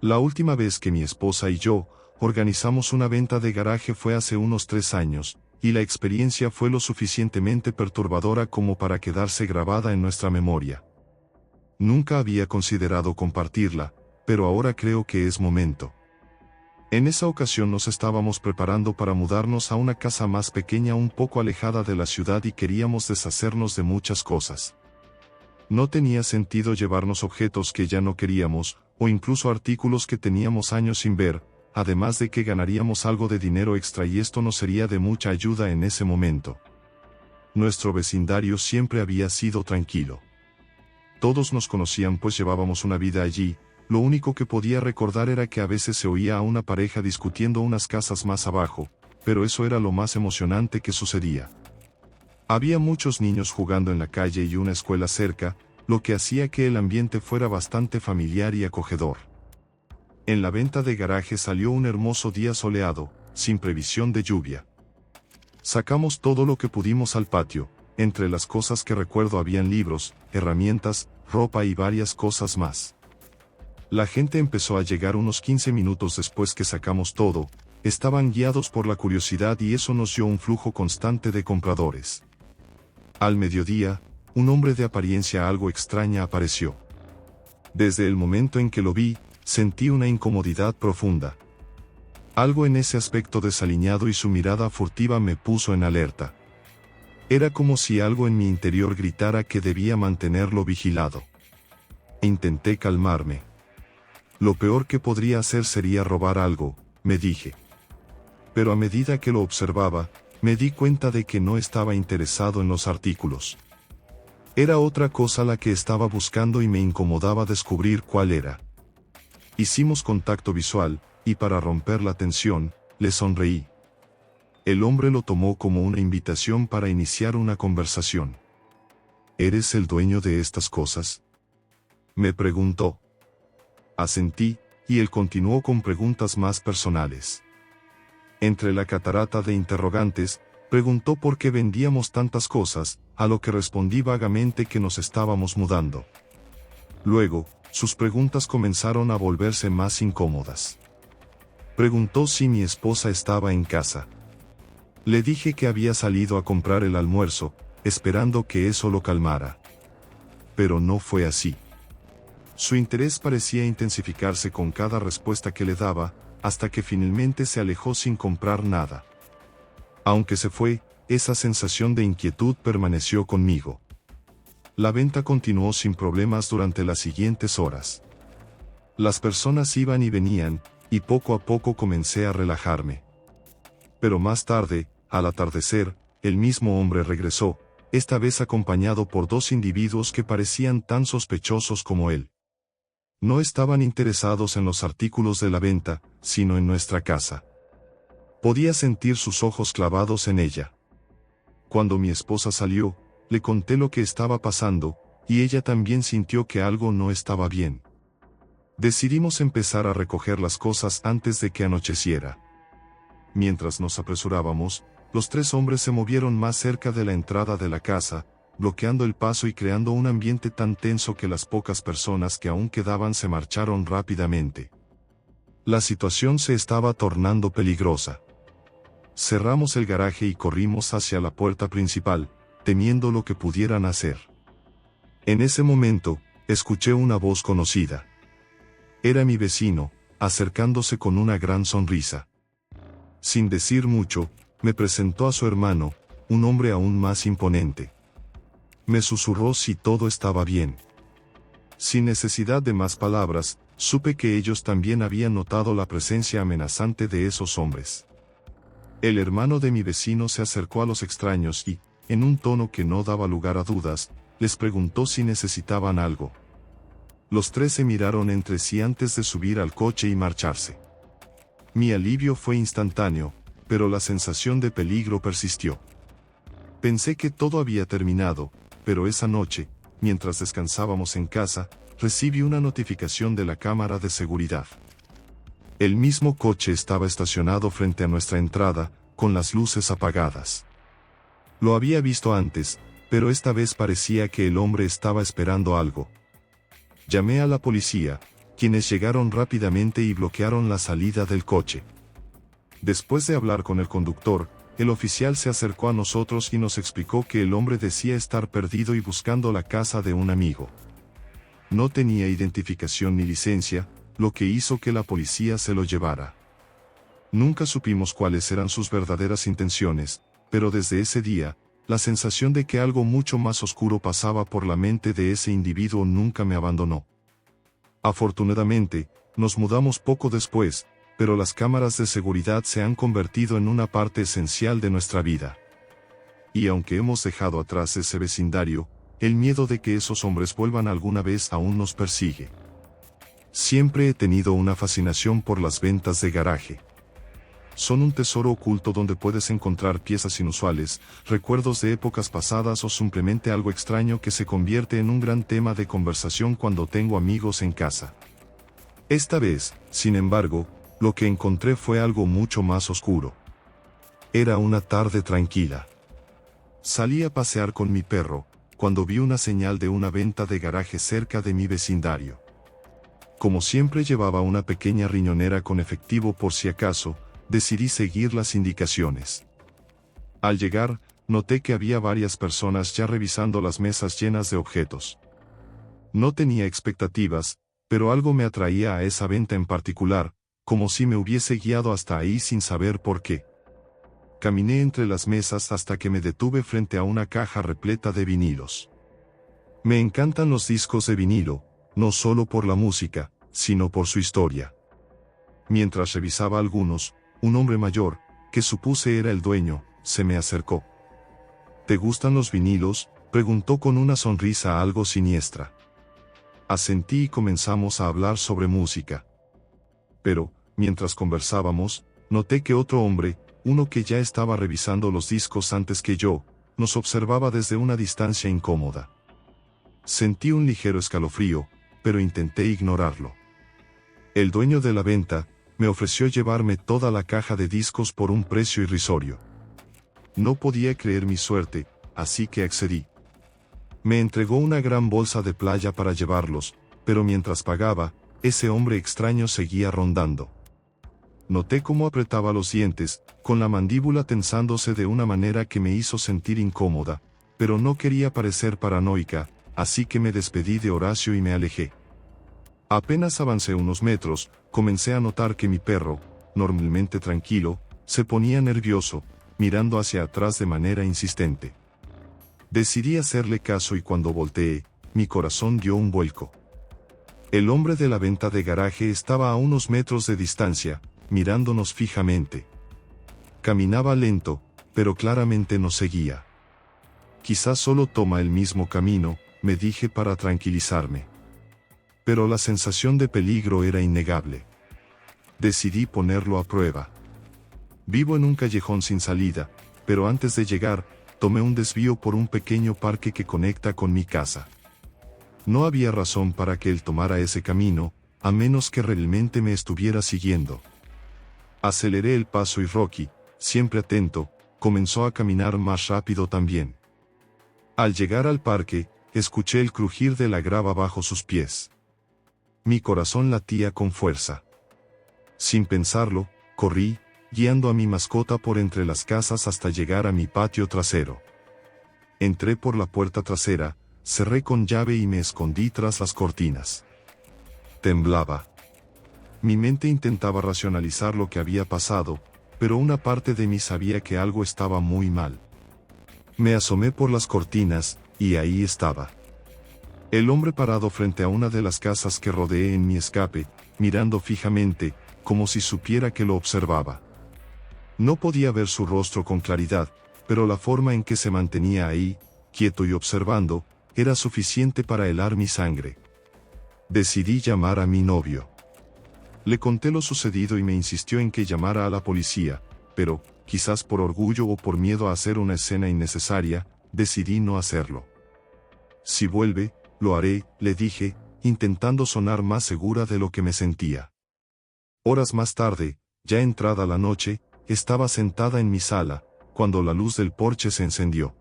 La última vez que mi esposa y yo organizamos una venta de garaje fue hace unos 3 años, y la experiencia fue lo suficientemente perturbadora como para quedarse grabada en nuestra memoria. Nunca había considerado compartirla, pero ahora creo que es momento. En esa ocasión nos estábamos preparando para mudarnos a una casa más pequeña un poco alejada de la ciudad y queríamos deshacernos de muchas cosas. No tenía sentido llevarnos objetos que ya no queríamos, o incluso artículos que teníamos años sin ver, además de que ganaríamos algo de dinero extra y esto nos sería de mucha ayuda en ese momento. Nuestro vecindario siempre había sido tranquilo. Todos nos conocían pues llevábamos una vida allí, lo único que podía recordar era que a veces se oía a una pareja discutiendo unas casas más abajo, pero eso era lo más emocionante que sucedía. Había muchos niños jugando en la calle y una escuela cerca, lo que hacía que el ambiente fuera bastante familiar y acogedor. En la venta de garaje salió un hermoso día soleado, sin previsión de lluvia. Sacamos todo lo que pudimos al patio, entre las cosas que recuerdo habían libros, herramientas, ropa y varias cosas más. La gente empezó a llegar unos 15 minutos después que sacamos todo, estaban guiados por la curiosidad y eso nos dio un flujo constante de compradores. Al mediodía, un hombre de apariencia algo extraña apareció. Desde el momento en que lo vi, sentí una incomodidad profunda. Algo en ese aspecto desaliñado y su mirada furtiva me puso en alerta. Era como si algo en mi interior gritara que debía mantenerlo vigilado. Intenté calmarme. Lo peor que podría hacer sería robar algo, me dije. Pero a medida que lo observaba, me di cuenta de que no estaba interesado en los artículos. Era otra cosa la que estaba buscando y me incomodaba descubrir cuál era. Hicimos contacto visual, y para romper la tensión, le sonreí. El hombre lo tomó como una invitación para iniciar una conversación. ¿Eres el dueño de estas cosas?, me preguntó. Asentí, y él continuó con preguntas más personales. Entre la catarata de interrogantes, preguntó por qué vendíamos tantas cosas, a lo que respondí vagamente que nos estábamos mudando. Luego, sus preguntas comenzaron a volverse más incómodas. Preguntó si mi esposa estaba en casa. Le dije que había salido a comprar el almuerzo, esperando que eso lo calmara. Pero no fue así. Su interés parecía intensificarse con cada respuesta que le daba, hasta que finalmente se alejó sin comprar nada. Aunque se fue, esa sensación de inquietud permaneció conmigo. La venta continuó sin problemas durante las siguientes horas. Las personas iban y venían, y poco a poco comencé a relajarme. Pero más tarde, al atardecer, el mismo hombre regresó, esta vez acompañado por 2 individuos que parecían tan sospechosos como él. No estaban interesados en los artículos de la venta, sino en nuestra casa. Podía sentir sus ojos clavados en ella. Cuando mi esposa salió, le conté lo que estaba pasando, y ella también sintió que algo no estaba bien. Decidimos empezar a recoger las cosas antes de que anocheciera. Mientras nos apresurábamos, los 3 hombres se movieron más cerca de la entrada de la casa, bloqueando el paso y creando un ambiente tan tenso que las pocas personas que aún quedaban se marcharon rápidamente. La situación se estaba tornando peligrosa. Cerramos el garaje y corrimos hacia la puerta principal, temiendo lo que pudieran hacer. En ese momento, escuché una voz conocida. Era mi vecino, acercándose con una gran sonrisa. Sin decir mucho, me presentó a su hermano, un hombre aún más imponente. Me susurró si todo estaba bien. Sin necesidad de más palabras, supe que ellos también habían notado la presencia amenazante de esos hombres. El hermano de mi vecino se acercó a los extraños y, en un tono que no daba lugar a dudas, les preguntó si necesitaban algo. Los 3 se miraron entre sí antes de subir al coche y marcharse. Mi alivio fue instantáneo, pero la sensación de peligro persistió. Pensé que todo había terminado, pero esa noche, mientras descansábamos en casa, recibí una notificación de la cámara de seguridad. El mismo coche estaba estacionado frente a nuestra entrada, con las luces apagadas. Lo había visto antes, pero esta vez parecía que el hombre estaba esperando algo. Llamé a la policía, quienes llegaron rápidamente y bloquearon la salida del coche. Después de hablar con el conductor, el oficial se acercó a nosotros y nos explicó que el hombre decía estar perdido y buscando la casa de un amigo. No tenía identificación ni licencia, lo que hizo que la policía se lo llevara. Nunca supimos cuáles eran sus verdaderas intenciones, pero desde ese día, la sensación de que algo mucho más oscuro pasaba por la mente de ese individuo nunca me abandonó. Afortunadamente, nos mudamos poco después, pero las cámaras de seguridad se han convertido en una parte esencial de nuestra vida. Y aunque hemos dejado atrás ese vecindario, el miedo de que esos hombres vuelvan alguna vez aún nos persigue. Siempre he tenido una fascinación por las ventas de garaje. Son un tesoro oculto donde puedes encontrar piezas inusuales, recuerdos de épocas pasadas o simplemente algo extraño que se convierte en un gran tema de conversación cuando tengo amigos en casa. Esta vez, sin embargo, lo que encontré fue algo mucho más oscuro. Era una tarde tranquila. Salí a pasear con mi perro, cuando vi una señal de una venta de garaje cerca de mi vecindario. Como siempre llevaba una pequeña riñonera con efectivo por si acaso, decidí seguir las indicaciones. Al llegar, noté que había varias personas ya revisando las mesas llenas de objetos. No tenía expectativas, pero algo me atraía a esa venta en particular, como si me hubiese guiado hasta ahí sin saber por qué. Caminé entre las mesas hasta que me detuve frente a una caja repleta de vinilos. Me encantan los discos de vinilo, no solo por la música, sino por su historia. Mientras revisaba algunos, un hombre mayor, que supuse era el dueño, se me acercó. ¿Te gustan los vinilos?, preguntó con una sonrisa algo siniestra. Asentí y comenzamos a hablar sobre música. Pero, mientras conversábamos, noté que otro hombre, uno que ya estaba revisando los discos antes que yo, nos observaba desde una distancia incómoda. Sentí un ligero escalofrío, pero intenté ignorarlo. El dueño de la venta me ofreció llevarme toda la caja de discos por un precio irrisorio. No podía creer mi suerte, así que accedí. Me entregó una gran bolsa de playa para llevarlos, pero mientras pagaba, ese hombre extraño seguía rondando. Noté cómo apretaba los dientes, con la mandíbula tensándose de una manera que me hizo sentir incómoda, pero no quería parecer paranoica, así que me despedí de Horacio y me alejé. Apenas avancé unos metros, comencé a notar que mi perro, normalmente tranquilo, se ponía nervioso, mirando hacia atrás de manera insistente. Decidí hacerle caso y cuando volteé, mi corazón dio un vuelco. El hombre de la venta de garaje estaba a unos metros de distancia, mirándonos fijamente. Caminaba lento, pero claramente nos seguía. Quizás solo toma el mismo camino, me dije para tranquilizarme. Pero la sensación de peligro era innegable. Decidí ponerlo a prueba. Vivo en un callejón sin salida, pero antes de llegar, tomé un desvío por un pequeño parque que conecta con mi casa. No había razón para que él tomara ese camino, a menos que realmente me estuviera siguiendo. Aceleré el paso y Rocky, siempre atento, comenzó a caminar más rápido también. Al llegar al parque, escuché el crujir de la grava bajo sus pies. Mi corazón latía con fuerza. Sin pensarlo, corrí, guiando a mi mascota por entre las casas hasta llegar a mi patio trasero. Entré por la puerta trasera, cerré con llave y me escondí tras las cortinas. Temblaba. Mi mente intentaba racionalizar lo que había pasado, pero una parte de mí sabía que algo estaba muy mal. Me asomé por las cortinas, y ahí estaba. El hombre parado frente a una de las casas que rodeé en mi escape, mirando fijamente, como si supiera que lo observaba. No podía ver su rostro con claridad, pero la forma en que se mantenía ahí, quieto y observando, era suficiente para helar mi sangre. Decidí llamar a mi novio. Le conté lo sucedido y me insistió en que llamara a la policía, pero, quizás por orgullo o por miedo a hacer una escena innecesaria, decidí no hacerlo. Si vuelve, lo haré, le dije, intentando sonar más segura de lo que me sentía. Horas más tarde, ya entrada la noche, estaba sentada en mi sala, cuando la luz del porche se encendió.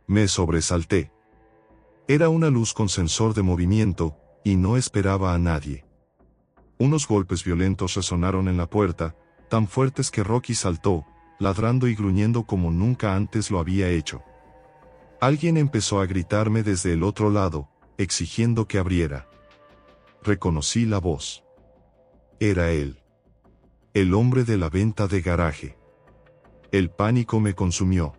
Me sobresalté. Era una luz con sensor de movimiento, y no esperaba a nadie. Unos golpes violentos resonaron en la puerta, tan fuertes que Rocky saltó, ladrando y gruñendo como nunca antes lo había hecho. Alguien empezó a gritarme desde el otro lado, exigiendo que abriera. Reconocí la voz. Era él. El hombre de la venta de garaje. El pánico me consumió.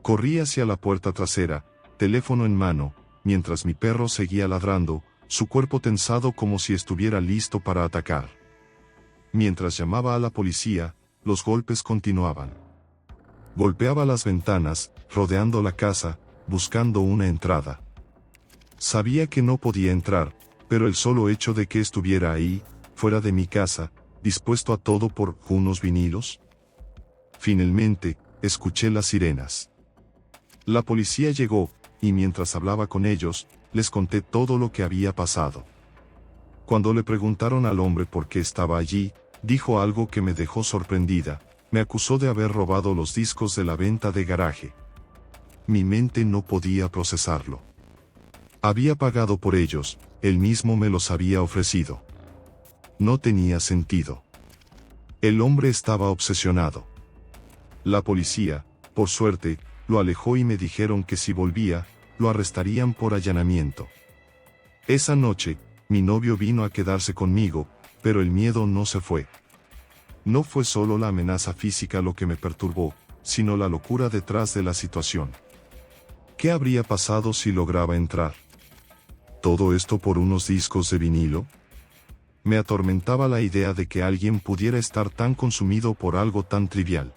Corrí hacia la puerta trasera, teléfono en mano, mientras mi perro seguía ladrando, su cuerpo tensado como si estuviera listo para atacar. Mientras llamaba a la policía, los golpes continuaban. Golpeaba las ventanas, rodeando la casa, buscando una entrada. Sabía que no podía entrar, pero el solo hecho de que estuviera ahí, fuera de mi casa, dispuesto a todo por unos vinilos. Finalmente, escuché las sirenas. La policía llegó, y mientras hablaba con ellos, les conté todo lo que había pasado. Cuando le preguntaron al hombre por qué estaba allí, dijo algo que me dejó sorprendida. Me acusó de haber robado los discos de la venta de garaje. Mi mente no podía procesarlo. Había pagado por ellos, él mismo me los había ofrecido. No tenía sentido. El hombre estaba obsesionado. La policía, por suerte, lo alejó y me dijeron que si volvía, lo arrestarían por allanamiento. Esa noche, mi novio vino a quedarse conmigo, pero el miedo no se fue. No fue solo la amenaza física lo que me perturbó, sino la locura detrás de la situación. ¿Qué habría pasado si lograba entrar? ¿Todo esto por unos discos de vinilo? Me atormentaba la idea de que alguien pudiera estar tan consumido por algo tan trivial.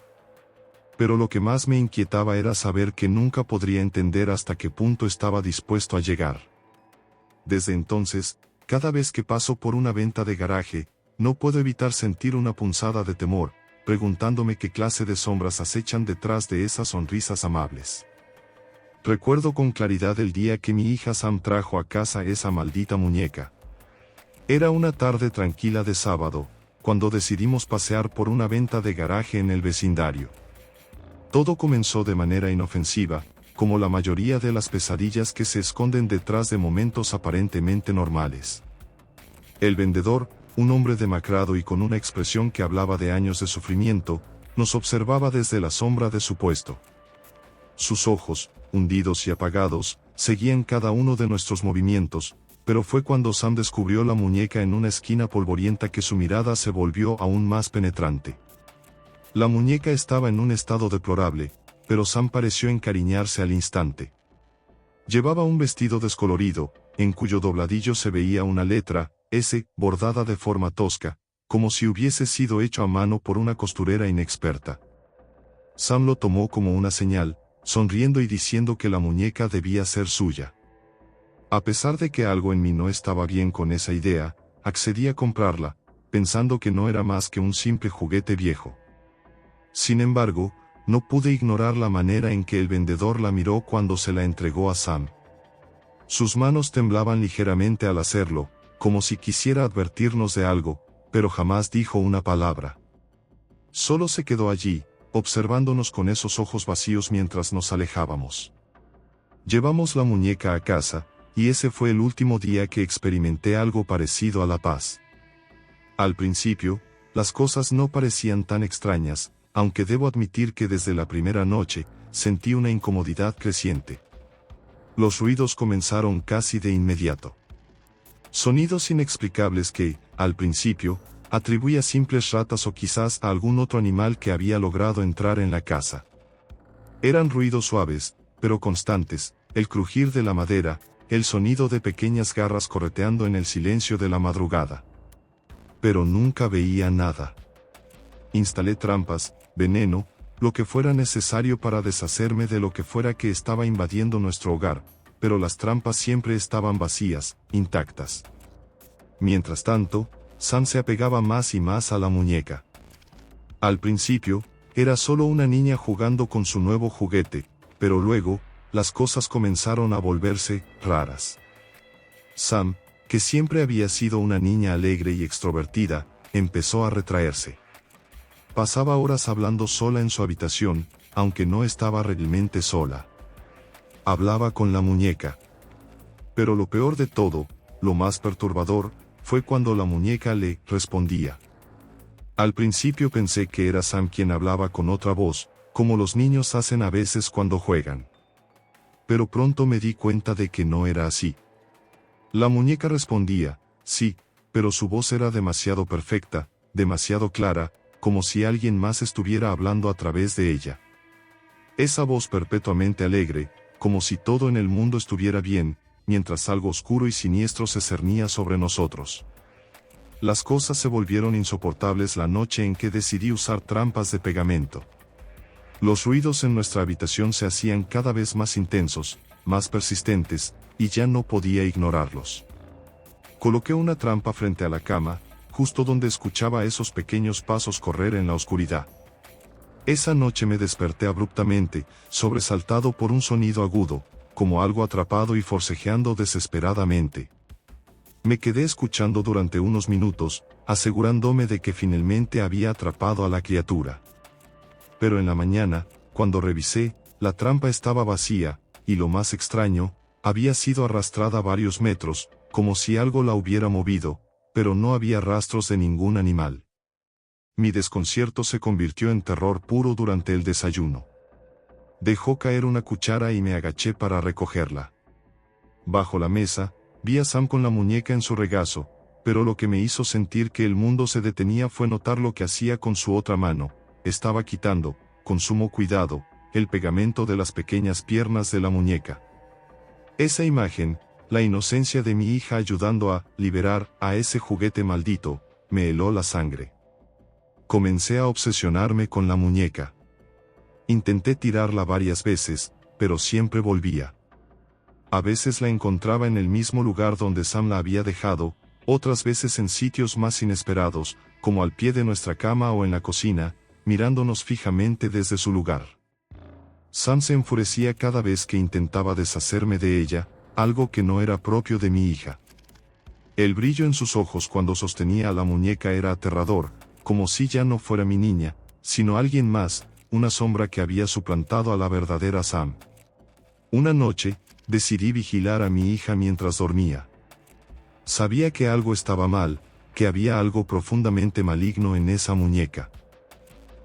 Pero lo que más me inquietaba era saber que nunca podría entender hasta qué punto estaba dispuesto a llegar. Desde entonces, cada vez que paso por una venta de garaje, no puedo evitar sentir una punzada de temor, preguntándome qué clase de sombras acechan detrás de esas sonrisas amables. Recuerdo con claridad el día que mi hija Sam trajo a casa esa maldita muñeca. Era una tarde tranquila de sábado, cuando decidimos pasear por una venta de garaje en el vecindario. Todo comenzó de manera inofensiva, como la mayoría de las pesadillas que se esconden detrás de momentos aparentemente normales. El vendedor, un hombre demacrado y con una expresión que hablaba de años de sufrimiento, nos observaba desde la sombra de su puesto. Sus ojos, hundidos y apagados, seguían cada uno de nuestros movimientos, pero fue cuando Sam descubrió la muñeca en una esquina polvorienta que su mirada se volvió aún más penetrante. La muñeca estaba en un estado deplorable, pero Sam pareció encariñarse al instante. Llevaba un vestido descolorido, en cuyo dobladillo se veía una letra, S, bordada de forma tosca, como si hubiese sido hecho a mano por una costurera inexperta. Sam lo tomó como una señal, sonriendo y diciendo que la muñeca debía ser suya. A pesar de que algo en mí no estaba bien con esa idea, accedí a comprarla, pensando que no era más que un simple juguete viejo. Sin embargo, no pude ignorar la manera en que el vendedor la miró cuando se la entregó a Sam. Sus manos temblaban ligeramente al hacerlo, como si quisiera advertirnos de algo, pero jamás dijo una palabra. Solo se quedó allí, observándonos con esos ojos vacíos mientras nos alejábamos. Llevamos la muñeca a casa, y ese fue el último día que experimenté algo parecido a la paz. Al principio, las cosas no parecían tan extrañas, aunque debo admitir que desde la primera noche, sentí una incomodidad creciente. Los ruidos comenzaron casi de inmediato. Sonidos inexplicables que, al principio, atribuí a simples ratas o quizás a algún otro animal que había logrado entrar en la casa. Eran ruidos suaves, pero constantes, el crujir de la madera, el sonido de pequeñas garras correteando en el silencio de la madrugada. Pero nunca veía nada. Instalé trampas, veneno, lo que fuera necesario para deshacerme de lo que fuera que estaba invadiendo nuestro hogar, pero las trampas siempre estaban vacías, intactas. Mientras tanto, Sam se apegaba más y más a la muñeca. Al principio, era solo una niña jugando con su nuevo juguete, pero luego, las cosas comenzaron a volverse raras. Sam, que siempre había sido una niña alegre y extrovertida, empezó a retraerse. Pasaba horas hablando sola en su habitación, aunque no estaba realmente sola. Hablaba con la muñeca. Pero lo peor de todo, lo más perturbador, fue cuando la muñeca le respondía. Al principio pensé que era Sam quien hablaba con otra voz, como los niños hacen a veces cuando juegan. Pero pronto me di cuenta de que no era así. La muñeca respondía, sí, pero su voz era demasiado perfecta, demasiado clara, como si alguien más estuviera hablando a través de ella. Esa voz perpetuamente alegre, como si todo en el mundo estuviera bien, mientras algo oscuro y siniestro se cernía sobre nosotros. Las cosas se volvieron insoportables la noche en que decidí usar trampas de pegamento. Los ruidos en nuestra habitación se hacían cada vez más intensos, más persistentes, y ya no podía ignorarlos. Coloqué una trampa frente a la cama, justo donde escuchaba esos pequeños pasos correr en la oscuridad. Esa noche me desperté abruptamente, sobresaltado por un sonido agudo, como algo atrapado y forcejeando desesperadamente. Me quedé escuchando durante unos minutos, asegurándome de que finalmente había atrapado a la criatura. Pero en la mañana, cuando revisé, la trampa estaba vacía, y lo más extraño, había sido arrastrada varios metros, como si algo la hubiera movido, pero no había rastros de ningún animal. Mi desconcierto se convirtió en terror puro durante el desayuno. Dejó caer una cuchara y me agaché para recogerla. Bajo la mesa, vi a Sam con la muñeca en su regazo, pero lo que me hizo sentir que el mundo se detenía fue notar lo que hacía con su otra mano. Estaba quitando, con sumo cuidado, el pegamento de las pequeñas piernas de la muñeca. Esa imagen, la inocencia de mi hija ayudando a liberar a ese juguete maldito, me heló la sangre. Comencé a obsesionarme con la muñeca. Intenté tirarla varias veces, pero siempre volvía. A veces la encontraba en el mismo lugar donde Sam la había dejado, otras veces en sitios más inesperados, como al pie de nuestra cama o en la cocina, mirándonos fijamente desde su lugar. Sam se enfurecía cada vez que intentaba deshacerme de ella, algo que no era propio de mi hija. El brillo en sus ojos cuando sostenía a la muñeca era aterrador, como si ya no fuera mi niña, sino alguien más, una sombra que había suplantado a la verdadera Sam. Una noche, decidí vigilar a mi hija mientras dormía. Sabía que algo estaba mal, que había algo profundamente maligno en esa muñeca.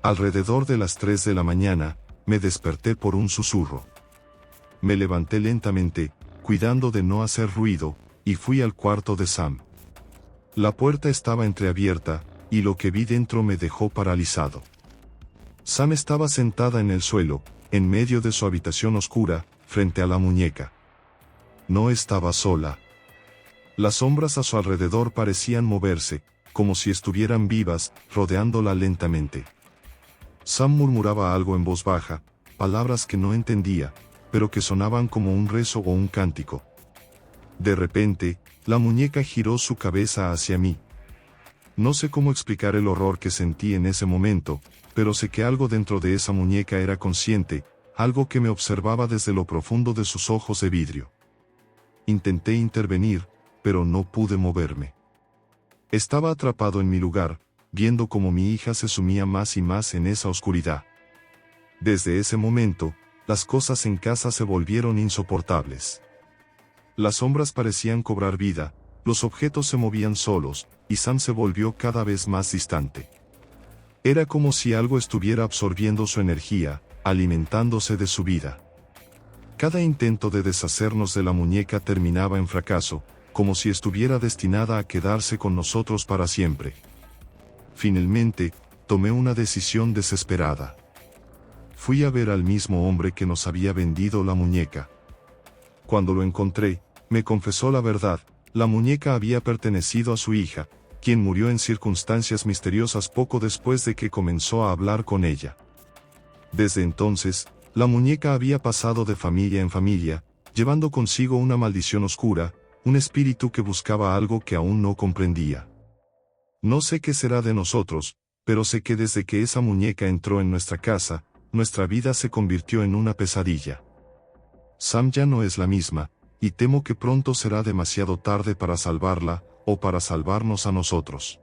Alrededor de las 3 de la mañana, me desperté por un susurro. Me levanté lentamente, cuidando de no hacer ruido, y fui al cuarto de Sam. La puerta estaba entreabierta, y lo que vi dentro me dejó paralizado. Sam estaba sentada en el suelo, en medio de su habitación oscura, frente a la muñeca. No estaba sola. Las sombras a su alrededor parecían moverse, como si estuvieran vivas, rodeándola lentamente. Sam murmuraba algo en voz baja, palabras que no entendía, pero que sonaban como un rezo o un cántico. De repente, la muñeca giró su cabeza hacia mí. No sé cómo explicar el horror que sentí en ese momento, pero sé que algo dentro de esa muñeca era consciente, algo que me observaba desde lo profundo de sus ojos de vidrio. Intenté intervenir, pero no pude moverme. Estaba atrapado en mi lugar, viendo cómo mi hija se sumía más y más en esa oscuridad. Desde ese momento, las cosas en casa se volvieron insoportables. Las sombras parecían cobrar vida, los objetos se movían solos, y Sam se volvió cada vez más distante. Era como si algo estuviera absorbiendo su energía, alimentándose de su vida. Cada intento de deshacernos de la muñeca terminaba en fracaso, como si estuviera destinada a quedarse con nosotros para siempre. Finalmente, tomé una decisión desesperada. Fui a ver al mismo hombre que nos había vendido la muñeca. Cuando lo encontré, me confesó la verdad: la muñeca había pertenecido a su hija, quien murió en circunstancias misteriosas poco después de que comenzó a hablar con ella. Desde entonces, la muñeca había pasado de familia en familia, llevando consigo una maldición oscura, un espíritu que buscaba algo que aún no comprendía. No sé qué será de nosotros, pero sé que desde que esa muñeca entró en nuestra casa, nuestra vida se convirtió en una pesadilla. Sam ya no es la misma, y temo que pronto será demasiado tarde para salvarla, o para salvarnos a nosotros.